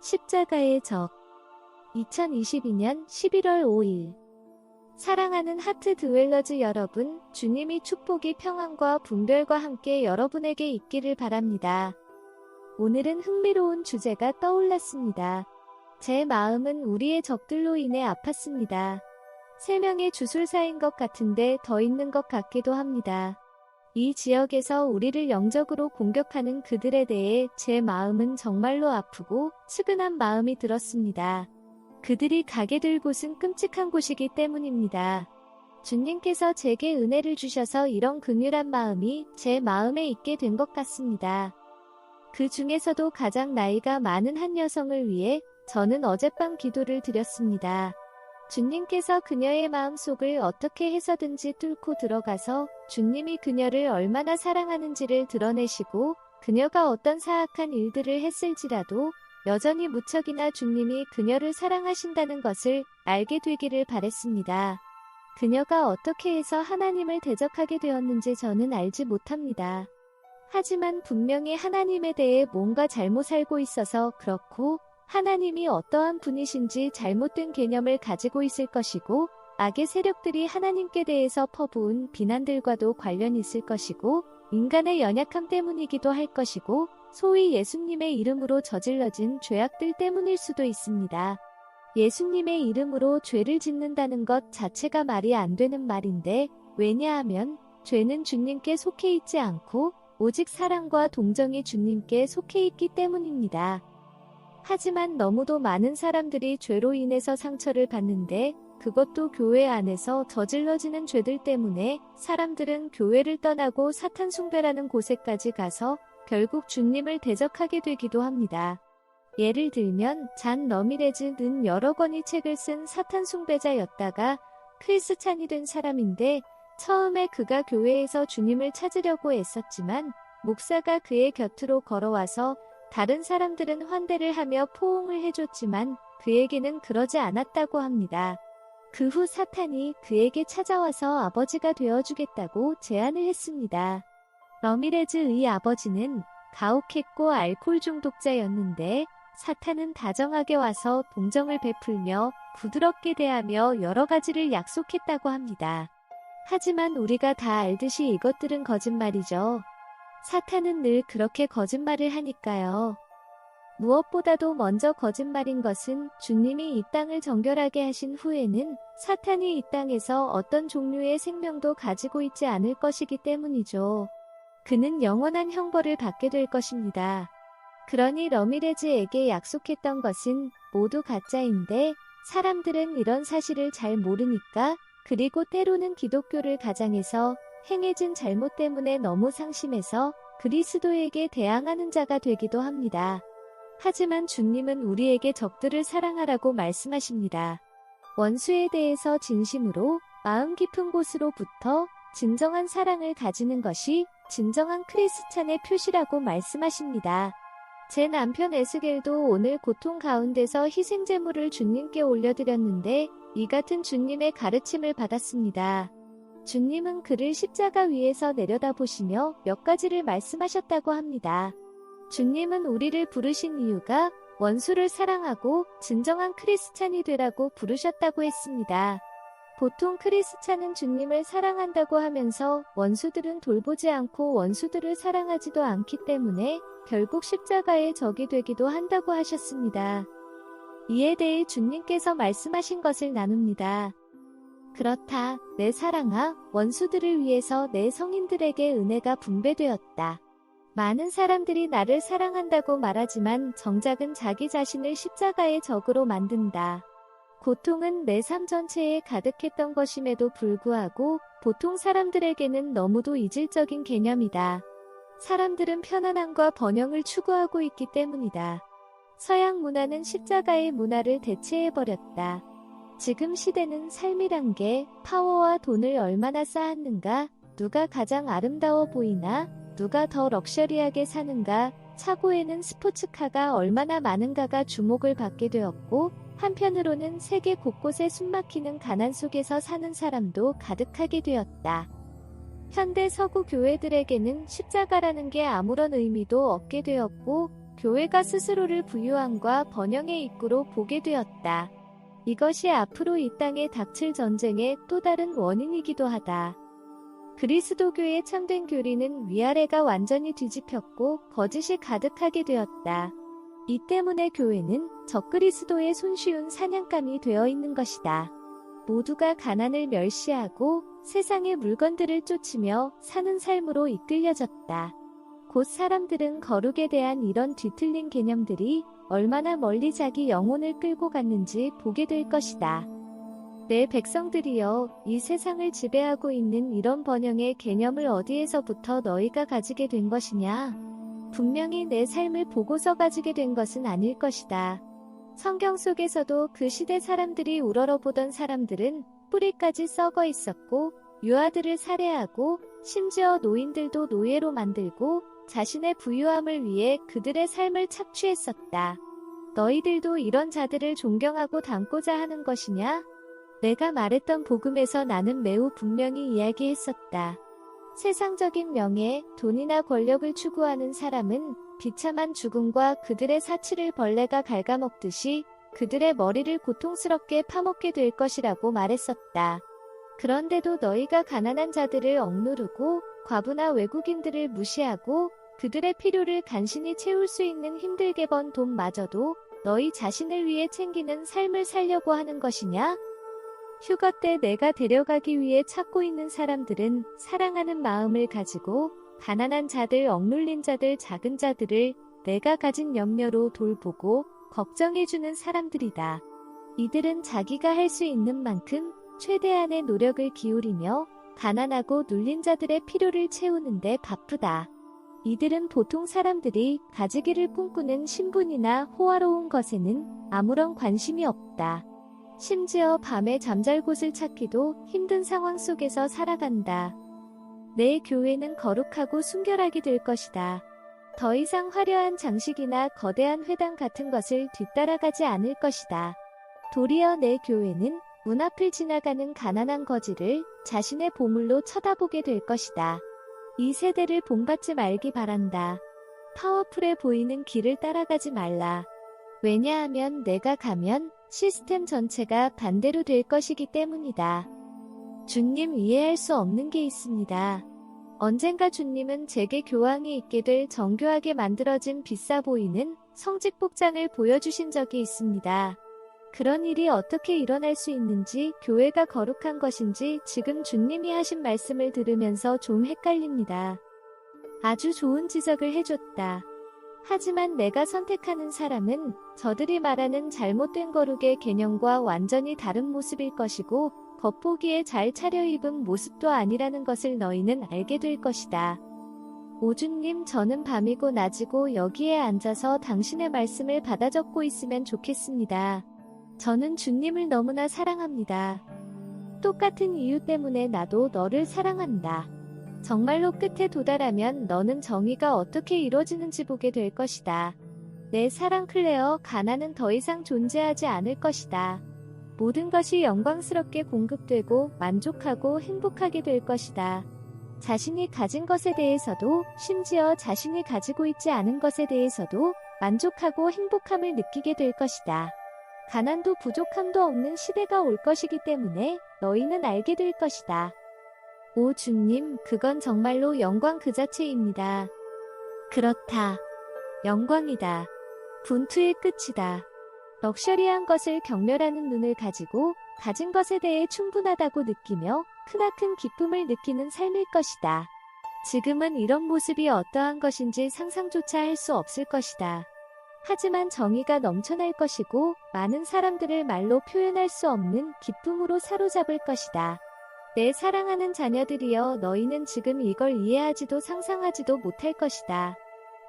십자가의 적 2022년 11월 5일 사랑하는 하트 드웰러즈 여러분, 주님이 축복이 평안과 분별과 함께 여러분에게 있기를 바랍니다. 오늘은 흥미로운 주제가 떠올랐습니다. 제 마음은 우리의 적들로 인해 아팠습니다. 3명의 주술사인 것 같은데 더 있는 것 같기도 합니다. 이 지역에서 우리를 영적으로 공격하는 그들에 대해 제 마음은 정말로 아프고 측은한 마음이 들었습니다. 그들이 가게 될 곳은 끔찍한 곳이기 때문입니다. 주님께서 제게 은혜를 주셔서 이런 긍휼한 마음이 제 마음에 있게 된 것 같습니다. 그 중에서도 가장 나이가 많은 한 여성을 위해 저는 어젯밤 기도를 드렸습니다. 주님께서 그녀의 마음속을 어떻게 해서든지 뚫고 들어가서 주님이 그녀를 얼마나 사랑하는지를 드러내시고 그녀가 어떤 사악한 일들을 했을지라도 여전히 무척이나 주님이 그녀를 사랑하신다는 것을 알게 되기를 바랬습니다. 그녀가 어떻게 해서 하나님을 대적하게 되었는지 저는 알지 못합니다. 하지만 분명히 하나님에 대해 뭔가 잘못 알고 있어서 그렇고 하나님이 어떠한 분이신지 잘못된 개념을 가지고 있을 것이고 악의 세력들이 하나님께 대해서 퍼부은 비난들과도 관련이 있을 것이고 인간의 연약함 때문이기도 할 것이고 소위 예수님의 이름으로 저질러진 죄악들 때문일 수도 있습니다. 예수님의 이름으로 죄를 짓는다는 것 자체가 말이 안 되는 말인데 왜냐하면 죄는 주님께 속해 있지 않고 오직 사랑과 동정이 주님께 속해 있기 때문입니다. 하지만 너무도 많은 사람들이 죄로 인해서 상처를 받는데 그것도 교회 안에서 저질러지는 죄들 때문에 사람들은 교회를 떠나고 사탄 숭배라는 곳에까지 가서 결국 주님을 대적하게 되기도 합니다. 예를 들면 잔 러미레즈는 여러 권의 책을 쓴 사탄 숭배자였다가 크리스찬이 된 사람인데 처음에 그가 교회에서 주님을 찾으려고 애썼지만 목사가 그의 곁으로 걸어와서 다른 사람들은 환대를 하며 포옹을 해줬지만 그에게는 그러지 않았다고 합니다. 그 후 사탄이 그에게 찾아와서 아버지가 되어주겠다고 제안을 했습니다. 러미레즈의 아버지는 가혹했고 알코올 중독자였는데 사탄은 다정하게 와서 동정을 베풀며 부드럽게 대하며 여러 가지를 약속했다고 합니다. 하지만 우리가 다 알듯이 이것들은 거짓말이죠. 사탄은 늘 그렇게 거짓말을 하니까요. 무엇보다도 먼저 거짓말인 것은 주님이 이 땅을 정결하게 하신 후에는 사탄이 이 땅에서 어떤 종류의 생명도 가지고 있지 않을 것이기 때문이죠. 그는 영원한 형벌을 받게 될 것입니다. 그러니 러미레즈에게 약속했던 것은 모두 가짜인데 사람들은 이런 사실을 잘 모르니까 그리고 때로는 기독교를 가장해서 행해진 잘못 때문에 너무 상심해서 그리스도에게 대항하는 자가 되기도 합니다. 하지만 주님은 우리에게 적들을 사랑하라고 말씀하십니다. 원수에 대해서 진심으로 마음 깊은 곳으로부터 진정한 사랑을 가지는 것이 진정한 크리스찬의 표시라고 말씀하십니다. 제 남편 에스겔도 오늘 고통 가운데서 희생제물을 주님께 올려드렸는데 이 같은 주님의 가르침을 받았습니다. 주님은 그를 십자가 위에서 내려다보시며 몇 가지를 말씀하셨다고 합니다. 주님은 우리를 부르신 이유가 원수를 사랑하고 진정한 크리스찬이 되라고 부르셨다고 했습니다. 보통 크리스찬은 주님을 사랑한다고 하면서 원수들은 돌보지 않고 원수들을 사랑하지도 않기 때문에 결국 십자가의 적이 되기도 한다고 하셨습니다. 이에 대해 주님께서 말씀하신 것을 나눕니다. 그렇다, 내 사랑아, 원수들을 위해서 내 성인들에게 은혜가 분배되었다. 많은 사람들이 나를 사랑한다고 말하지만 정작은 자기 자신을 십자가의 적으로 만든다. 고통은 내 삶 전체에 가득했던 것임에도 불구하고 보통 사람들에게는 너무도 이질적인 개념이다. 사람들은 편안함과 번영을 추구하고 있기 때문이다. 서양 문화는 십자가의 문화를 대체해버렸다. 지금 시대는 삶이란 게 파워와 돈을 얼마나 쌓았는가, 누가 가장 아름다워 보이나, 누가 더 럭셔리하게 사는가, 차고에는 스포츠카가 얼마나 많은가가 주목을 받게 되었고 한편으로는 세계 곳곳에 숨막히는 가난 속에서 사는 사람도 가득하게 되었다. 현대 서구 교회들에게는 십자가라는 게 아무런 의미도 없게 되었고 교회가 스스로를 부유함과 번영의 입구로 보게 되었다. 이것이 앞으로 이 땅에 닥칠 전쟁의 또 다른 원인이기도 하다. 그리스도교의 참된 교리는 위아래가 완전히 뒤집혔고 거짓이 가득하게 되었다. 이 때문에 교회는 적그리스도의 손쉬운 사냥감이 되어 있는 것이다. 모두가 가난을 멸시하고 세상의 물건들을 쫓으며 사는 삶으로 이끌려졌다. 곧 사람들은 거룩에 대한 이런 뒤틀린 개념들이 얼마나 멀리 자기 영혼을 끌고 갔는지 보게 될 것이다. 내 백성들이여, 이 세상을 지배하고 있는 이런 번영의 개념을 어디에서부터 너희가 가지게 된 것이냐? 분명히 내 삶을 보고서 가지게 된 것은 아닐 것이다. 성경 속에서도 그 시대 사람들이 우러러보던 사람들은 뿌리까지 썩어 있었고 유아들을 살해하고 심지어 노인들도 노예로 만들고 자신의 부유함을 위해 그들의 삶을 착취했었다. 너희들도 이런 자들을 존경하고 닮고자 하는 것이냐? 내가 말했던 복음에서 나는 매우 분명히 이야기했었다. 세상적인 명예, 돈이나 권력을 추구하는 사람은 비참한 죽음과 그들의 사치를 벌레가 갉아먹듯이 그들의 머리를 고통스럽게 파먹게 될 것이라고 말했었다. 그런데도 너희가 가난한 자들을 억누르고 과부나 외국인들을 무시하고 그들의 필요를 간신히 채울 수 있는 힘들게 번 돈마저도 너희 자신을 위해 챙기는 삶을 살려고 하는 것이냐? 휴가 때 내가 데려가기 위해 찾고 있는 사람들은 사랑하는 마음을 가지고 가난한 자들, 억눌린 자들, 작은 자들을 내가 가진 염려로 돌보고 걱정해주는 사람들이다. 이들은 자기가 할 수 있는 만큼 최대한의 노력을 기울이며 가난하고 눌린 자들의 필요를 채우는데 바쁘다. 이들은 보통 사람들이 가지기를 꿈꾸는 신분이나 호화로운 것에는 아무런 관심이 없다. 심지어 밤에 잠잘 곳을 찾기도 힘든 상황 속에서 살아간다. 내 교회는 거룩하고 순결하게 될 것이다. 더 이상 화려한 장식이나 거대한 회당 같은 것을 뒤따라가지 않을 것이다. 도리어 내 교회는 문 앞을 지나가는 가난한 거지를 자신의 보물로 쳐다보게 될 것이다. 이 세대를 본받지 말기 바란다. 파워풀해 보이는 길을 따라가지 말라. 왜냐하면 내가 가면 시스템 전체가 반대로 될 것이기 때문이다. 주님, 이해할 수 없는 게 있습니다. 언젠가 주님은 제게 교황이 입게 될 정교하게 만들어진 비싸 보이는 성직복장을 보여주신 적이 있습니다. 그런 일이 어떻게 일어날 수 있는지, 교회가 거룩한 것인지 지금 주님이 하신 말씀을 들으면서 좀 헷갈립니다. 아주 좋은 지적을 해줬다. 하지만 내가 선택하는 사람은 저들이 말하는 잘못된 거룩의 개념과 완전히 다른 모습일 것이고 겉보기에 잘 차려입은 모습도 아니라는 것을 너희는 알게 될 것이다. 오주님, 저는 밤이고 낮이고 여기에 앉아서 당신의 말씀을 받아 적고 있으면 좋겠습니다. 저는 주님을 너무나 사랑합니다. 똑같은 이유 때문에 나도 너를 사랑한다. 정말로 끝에 도달하면 너는 정의가 어떻게 이루어지는지 보게 될 것이다. 내 사랑 클레어, 가난은 더 이상 존재하지 않을 것이다. 모든 것이 영광스럽게 공급되고 만족하고 행복하게 될 것이다. 자신이 가진 것에 대해서도, 심지어 자신이 가지고 있지 않은 것에 대해서도 만족하고 행복함을 느끼게 될 것이다. 가난도 부족함도 없는 시대가 올 것이기 때문에 너희는 알게 될 것이다. 오 주님, 그건 정말로 영광 그 자체입니다. 그렇다. 영광이다. 분투의 끝이다. 럭셔리한 것을 경멸하는 눈을 가지고 가진 것에 대해 충분하다고 느끼며 크나큰 기쁨을 느끼는 삶일 것이다. 지금은 이런 모습이 어떠한 것인지 상상조차 할 수 없을 것이다. 하지만 정의가 넘쳐날 것이고 많은 사람들을 말로 표현할 수 없는 기쁨으로 사로잡을 것이다. 내 사랑하는 자녀들이여, 너희는 지금 이걸 이해하지도 상상하지도 못할 것이다.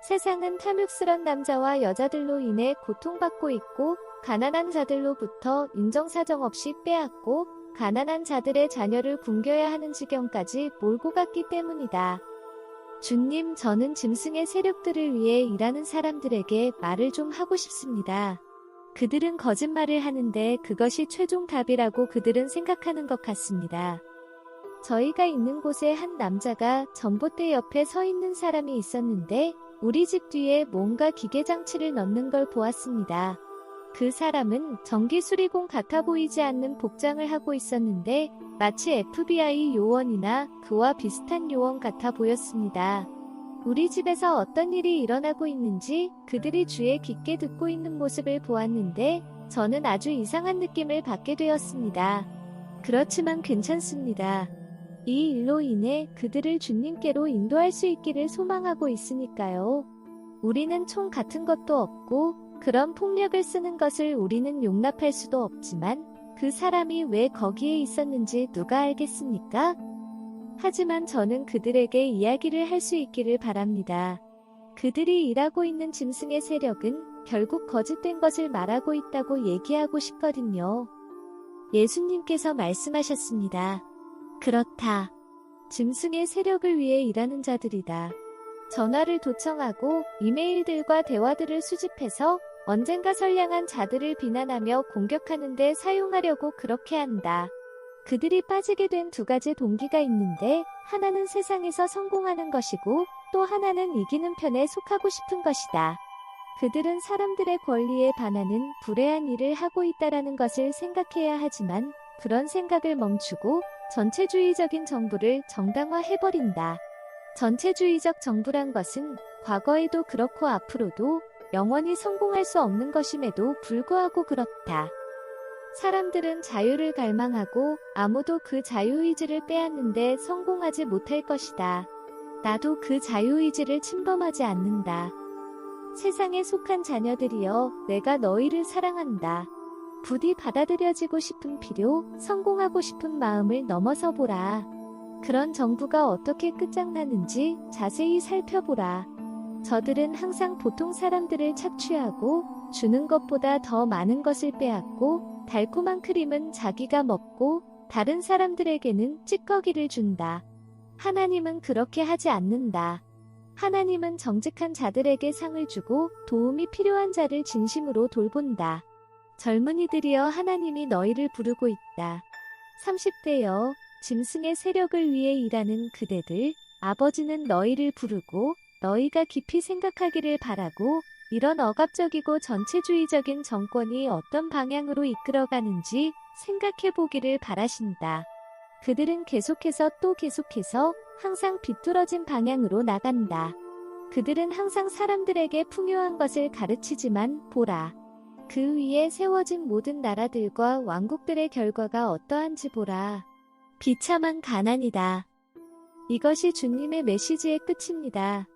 세상은 탐욕스런 남자와 여자들로 인해 고통받고 있고 가난한 자들로부터 인정사정 없이 빼앗고 가난한 자들의 자녀를 굶겨야 하는 지경까지 몰고 갔기 때문이다. 주님, 저는 짐승의 세력들을 위해 일하는 사람들에게 말을 좀 하고 싶습니다. 그들은 거짓말을 하는데 그것이 최종 답이라고 그들은 생각하는 것 같습니다. 저희가 있는 곳에 한 남자가 전봇대 옆에 서 있는 사람이 있었는데 우리 집 뒤에 뭔가 기계장치를 넣는 걸 보았습니다. 그 사람은 전기수리공 같아 보이지 않는 복장을 하고 있었는데 마치 FBI 요원이나 그와 비슷한 요원 같아 보였습니다. 우리 집에서 어떤 일이 일어나고 있는지 그들이 주의 깊게 듣고 있는 모습을 보았는데 저는 아주 이상한 느낌을 받게 되었습니다. 그렇지만 괜찮습니다. 이 일로 인해 그들을 주님께로 인도할 수 있기를 소망하고 있으니까요. 우리는 총 같은 것도 없고 그런 폭력을 쓰는 것을 우리는 용납할 수도 없지만 그 사람이 왜 거기에 있었는지 누가 알겠습니까? 하지만 저는 그들에게 이야기를 할 수 있기를 바랍니다. 그들이 일하고 있는 짐승의 세력은 결국 거짓된 것을 말하고 있다고 얘기하고 싶거든요. 예수님께서 말씀하셨습니다. 그렇다. 짐승의 세력을 위해 일하는 자들이다. 전화를 도청하고 이메일들과 대화들을 수집해서 언젠가 선량한 자들을 비난하며 공격하는 데 사용하려고 그렇게 한다. 그들이 빠지게 된 두 가지 동기가 있는데 하나는 세상에서 성공하는 것이고 또 하나는 이기는 편에 속하고 싶은 것이다. 그들은 사람들의 권리에 반하는 불의한 일을 하고 있다라는 것을 생각해야 하지만 그런 생각을 멈추고 전체주의적인 정부를 정당화해버린다. 전체주의적 정부란 것은 과거에도 그렇고 앞으로도 영원히 성공할 수 없는 것임에도 불구하고 그렇다. 사람들은 자유를 갈망하고 아무도 그 자유의지를 빼앗는데 성공하지 못할 것이다. 나도 그 자유의지를 침범하지 않는다. 세상에 속한 자녀들이여, 내가 너희를 사랑한다. 부디 받아들여지고 싶은 필요, 성공하고 싶은 마음을 넘어서 보라. 그런 정부가 어떻게 끝장나는지 자세히 살펴보라. 저들은 항상 보통 사람들을 착취하고 주는 것보다 더 많은 것을 빼앗고 달콤한 크림은 자기가 먹고 다른 사람들에게는 찌꺼기를 준다. 하나님은 그렇게 하지 않는다. 하나님은 정직한 자들에게 상을 주고 도움이 필요한 자를 진심으로 돌본다. 젊은이들이여, 하나님이 너희를 부르고 있다. 30대여, 짐승의 세력을 위해 일하는 그대들, 아버지는 너희를 부르고 너희가 깊이 생각하기를 바라고 이런 억압적이고 전체주의적인 정권이 어떤 방향으로 이끌어가는지 생각해보기를 바라신다. 그들은 계속해서 또 계속해서 항상 비뚤어진 방향으로 나간다. 그들은 항상 사람들에게 풍요한 것을 가르치지만 보라. 그 위에 세워진 모든 나라들과 왕국들의 결과가 어떠한지 보라. 비참한 가난이다. 이것이 주님의 메시지의 끝입니다.